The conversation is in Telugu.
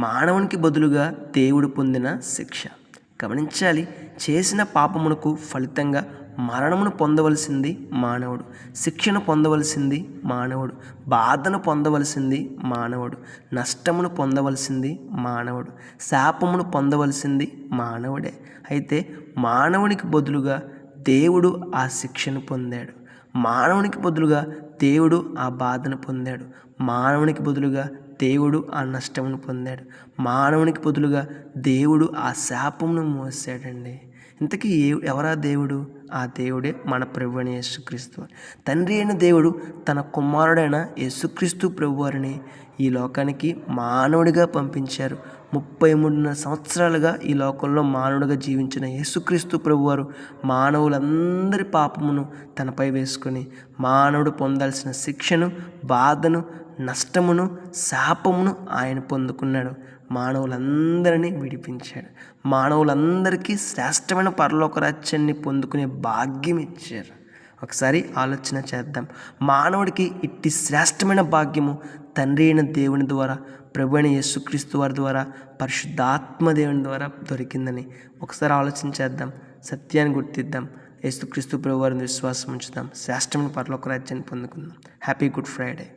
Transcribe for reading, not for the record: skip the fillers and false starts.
మానవునికి బదులుగా దేవుడు పొందిన శిక్ష. గమనించాలి, చేసిన పాపమునకు ఫలితంగా మరణమును పొందవలసింది మానవుడు, శిక్షను పొందవలసింది మానవుడు, బాధను పొందవలసింది మానవుడు, నష్టమును పొందవలసింది మానవుడు, శాపమును పొందవలసింది మానవుడే. అయితే మానవునికి బదులుగా దేవుడు ఆ శిక్షను పొందాడు. మానవునికి బదులుగా దేవుడు ఆ బాధను పొందాడు. మానవునికి బదులుగా దేవుడు ఆ నష్టమును పొందాడు. మానవునికి బదులుగా దేవుడు ఆ శాపమును మోసాడండి. ఇంతకీ ఎవరా దేవుడు? ఆ దేవుడే మన ప్రభువైన యేసుక్రీస్తు. తండ్రి అయిన దేవుడు తన కుమారుడైన యేసుక్రీస్తు ప్రభువారిని ఈ లోకానికి మానవుడిగా పంపించారు. 33 సంవత్సరాలుగా ఈ లోకంలో మానవుడిగా జీవించిన యేసుక్రీస్తు ప్రభువారు మానవులందరి పాపమును తనపై వేసుకొని మానవుడు పొందాల్సిన శిక్షను, బాధను, నష్టమును, శాపమును ఆయన పొందుకున్నాడు. మానవులందరినీ విడిపించాడు. మానవులందరికీ శ్రేష్టమైన పరలోక రాజ్యాన్ని పొందుకునే భాగ్యం ఇచ్చారు. ఒకసారి ఆలోచన చేద్దాం. మానవుడికి ఇట్టి శ్రేష్టమైన భాగ్యము తండ్రి అయిన దేవుని ద్వారా, ప్రభు అయిన యేసుక్రీస్తు వారి ద్వారా, పరిశుద్ధాత్మ దేవుని ద్వారా దొరికిందని ఒకసారి ఆలోచన చేద్దాం. సత్యాన్ని గుర్తిద్దాం. యేసుక్రీస్తు ప్రభు వారిని విశ్వాసం ఉంచుదాం. శ్రేష్టమైన పరలోక రాజ్యాన్ని పొందుకుందాం. Happy good Friday.